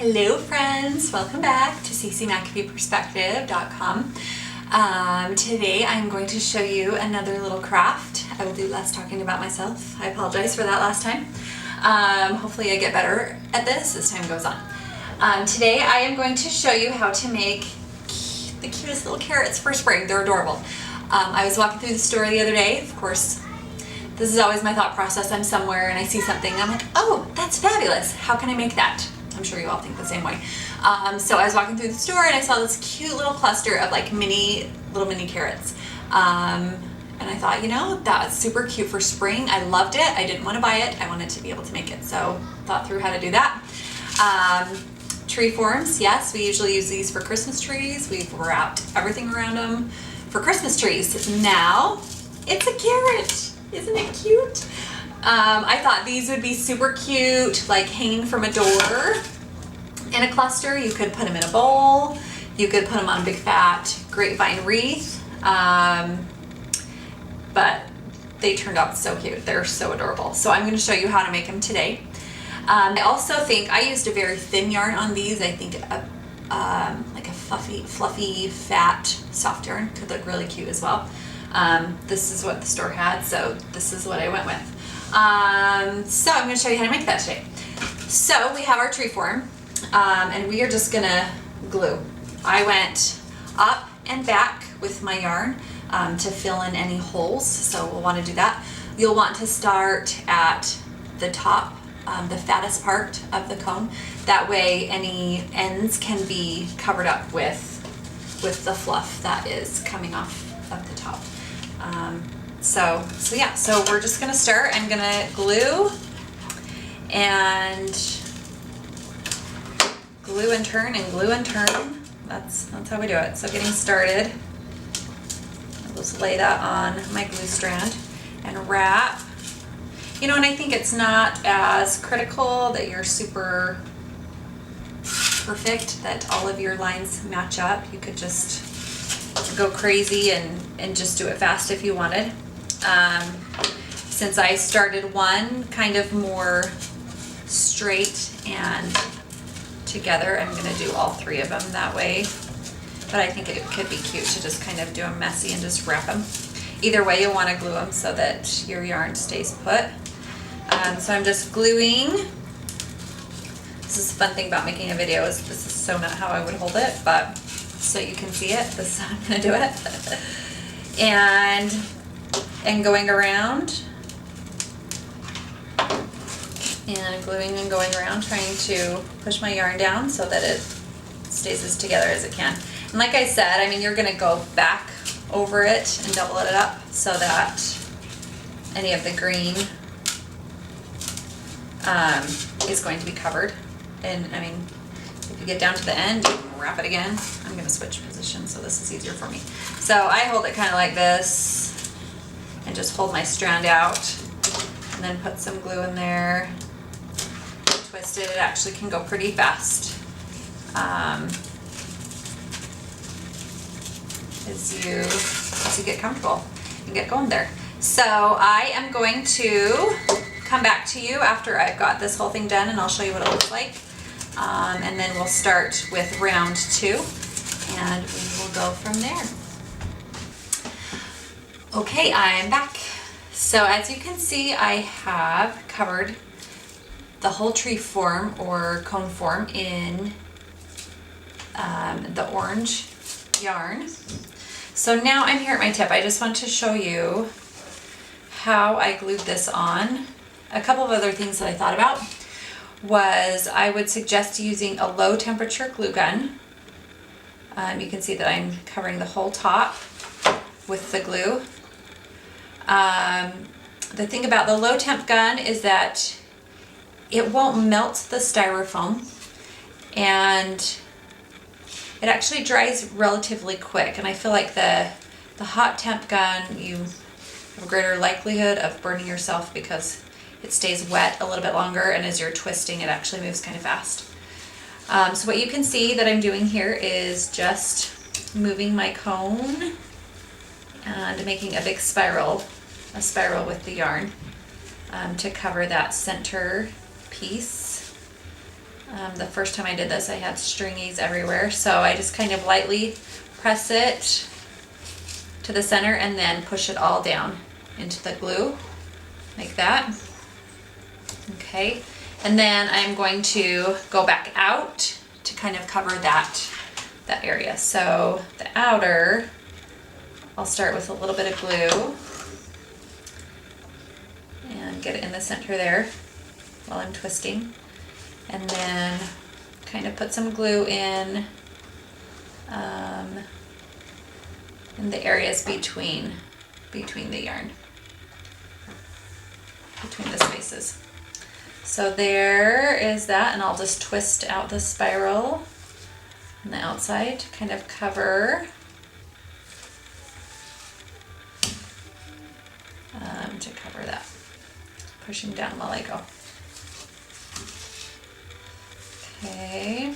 Hello friends, welcome back to CCMcAfeePerspective.com. Today I'm going to show you another little craft. I will do less talking about myself. I apologize for that last time. Hopefully I get better at this as time goes on. Today I am going to show you how to make the cutest little carrots for spring. They're adorable. I was walking through the store the other day. Of course, this is always my thought process. I'm somewhere and I see something. I'm like, oh, that's fabulous. How can I make that? I'm sure you all think the same way. So I was walking through the store and I saw this cute little cluster of like little mini carrots. And I thought, you know, that's super cute for spring. I loved it. I didn't want to buy it. I wanted to be able to make it. So thought through how to do that. Tree forms. Yes, we usually use these for Christmas trees. We've wrapped everything around them for Christmas trees. Now it's a carrot. Isn't it cute? I thought these would be super cute, like hanging from a door in a cluster. You could put them in a bowl. You could put them on a big fat grapevine wreath. But they turned out so cute. They're so adorable. So I'm going to show you how to make them today. I also think I used a very thin yarn on these. I think like a fluffy, fat, soft yarn could look really cute as well. This is what the store had, so this is what I went with. So I'm going to show you how to make that today. So we have our tree form, and we are just going to glue. I went up and back with my yarn to fill in any holes, so we'll want to do that. You'll want to start at the top, the fattest part of the cone. That way any ends can be covered up with the fluff that is coming off of the top. So we're just gonna start. I'm gonna glue and turn and glue and turn. That's how we do it. So getting started, I'll just lay that on my glue strand and wrap. You know, and I think it's not as critical that you're super perfect, that all of your lines match up. You could just go crazy and just do it fast if you wanted. Since I started one kind of more straight and together, I'm going to do all three of them that way. But I think it could be cute to just kind of do them messy and just wrap them. Either way, you'll want to glue them so that your yarn stays put. So I'm just gluing. This is the fun thing about making a video, is this is so not how I would hold it, but so you can see it, this is how I'm going to do it. and going around and gluing and going around, trying to push my yarn down so that it stays as together as it can. And like I said, I mean, you're going to go back over it and double it up so that any of the green is going to be covered. And I mean, if you get down to the end, you can wrap it again. I'm going to switch positions so this is easier for me. So I hold it kind of like this and just hold my strand out and then put some glue in there. Twist it. It actually can go pretty fast as you get comfortable and get going there. So I am going to come back to you after I've got this whole thing done, and I'll show you what it looks like. And then we'll start with round 2 and we will go from there. Okay, I'm back. So as you can see, I have covered the whole tree form or cone form in the orange yarn. So now I'm here at my tip. I just want to show you how I glued this on. A couple of other things that I thought about was I would suggest using a low temperature glue gun. You can see that I'm covering the whole top with the glue. The thing about the low temp gun is that it won't melt the styrofoam, and it actually dries relatively quick. And I feel like the hot temp gun, you have a greater likelihood of burning yourself because it stays wet a little bit longer, and as you're twisting, it actually moves kind of fast. So what you can see that I'm doing here is just moving my cone and making a big spiral, with the yarn to cover that center piece. The first time I did this, I had stringies everywhere, so I just kind of lightly press it to the center and then push it all down into the glue, like that. Okay, and then I'm going to go back out to kind of cover that area. So the outer, I'll start with a little bit of glue and get it in the center there while I'm twisting. And then kind of put some glue in the areas between the yarn, between the spaces. So there is that, and I'll just twist out the spiral on the outside to kind of cover that, pushing down while I go. Okay,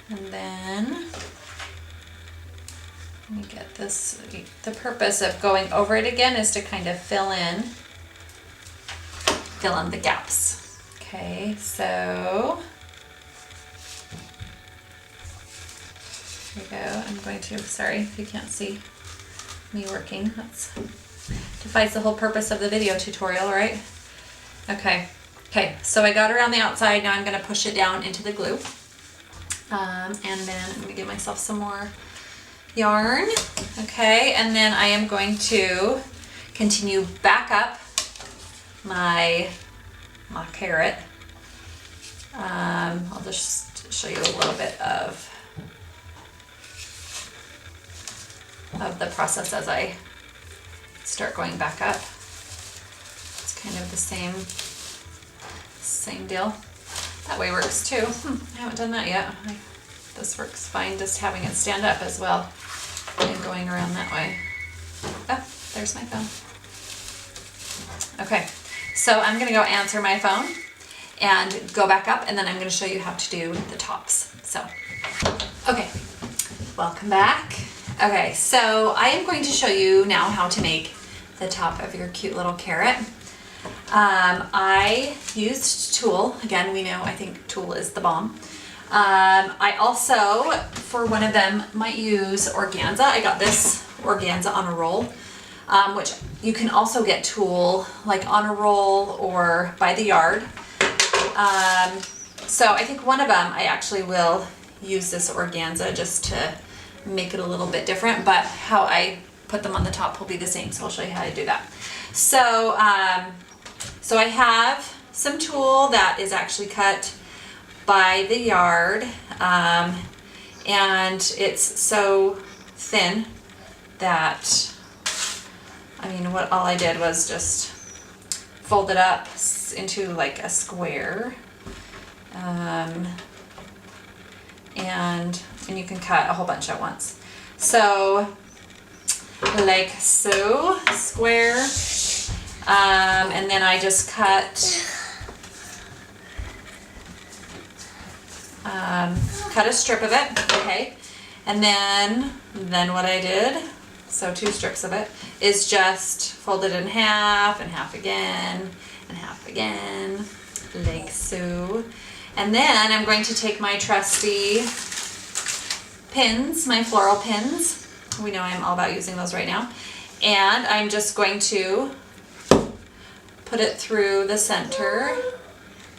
and then let me get this. The purpose of going over it again is to kind of fill in the gaps. Okay, so here we go. I'm going to, sorry if you can't see me working. That's defies the whole purpose of the video tutorial, right? Okay, so I got around the outside. Now I'm going to push it down into the glue. And then I'm going to give myself some more yarn. Okay, and then I am going to continue back up my carrot. I'll just show you a little bit of the process as I start going back up. It's kind of the same deal. That way works too. I haven't done that yet. This works fine, just having it stand up as well and going around that way. Oh, there's my phone. Okay, so I'm gonna go answer my phone and go back up, and then I'm gonna show you how to do the tops. So, okay, welcome back. Okay, so I am going to show you now how to make the top of your cute little carrot. I used tulle. Again, we know, I think tulle is the bomb. I also, for one of them, might use organza. I got this organza on a roll, which you can also get tulle like on a roll or by the yard. So I think one of them I actually will use this organza just to make it a little bit different, but how I put them on the top will be the same, so I'll show you how to do that. So, so I have some tulle that is actually cut by the yard, and it's so thin that, I mean, all I did was just fold it up into like a square, and you can cut a whole bunch at once. So, like so, square, and then I just cut a strip of it, okay, and then what I did, so 2 strips of it, is just fold it in half and half again and half again, like so. And then I'm going to take my trusty pins, my floral pins. We know I'm all about using those right now. And I'm just going to put it through the center,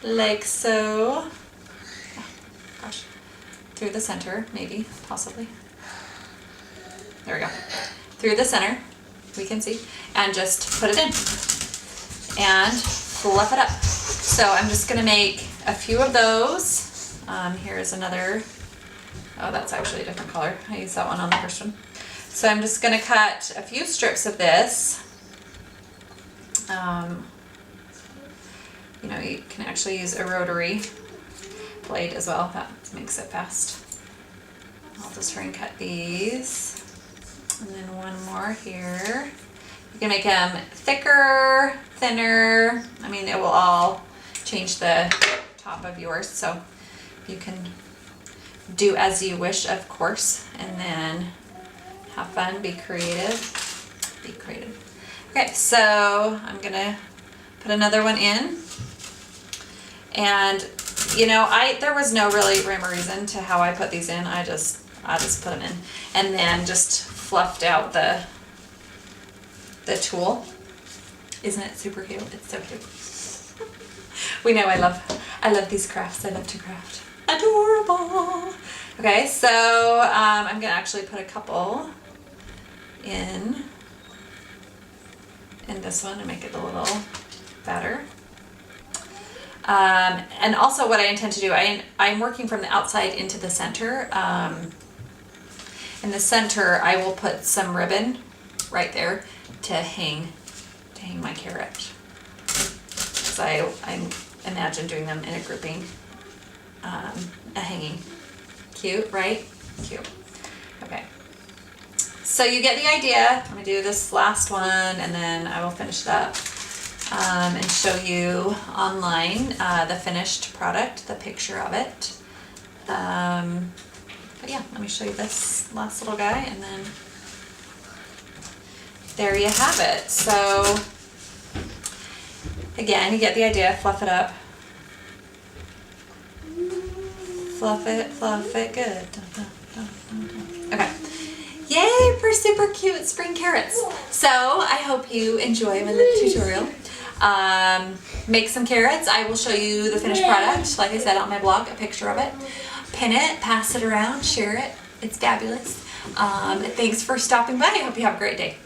like so. Oh, gosh, through the center, maybe, possibly. There we go. Through the center, we can see, and just put it in and fluff it up. So I'm just gonna make a few of those. Here's another, oh, that's actually a different color. I used that one on the first one. So I'm just gonna cut a few strips of this. You know, you can actually use a rotary blade as well. That makes it fast. I'll just try and cut these. And then one more here. You can make them thicker, thinner. I mean, it will all change the top of yours. So you can do as you wish, of course. And then have fun, be creative. Be creative. Okay, so I'm gonna put another one in. And you know, there was no really rhyme or reason to how I put these in. I just put them in, and then just fluffed out the tulle. Isn't it super cute? It's so cute. We know I love these crafts. I love to craft. Adorable. Okay, so I'm gonna actually put a couple in this one to make it a little better. And also what I intend to do, I'm working from the outside into the center. In the center, I will put some ribbon right there to hang my carrot. So I imagine doing them in a grouping, a hanging. Cute, right? Cute. Okay. So you get the idea. I'm gonna do this last one and then I will finish it up and show you online the finished product, the picture of it. But yeah, let me show you this last little guy and then there you have it. So again, you get the idea, fluff it up. Fluff it good. Okay. Yay for super cute spring carrots. So I hope you enjoy my little tutorial. Make some carrots. I will show you the finished product, like I said, on my blog, a picture of it. Pin it, pass it around, share it. It's fabulous. Thanks for stopping by. I hope you have a great day.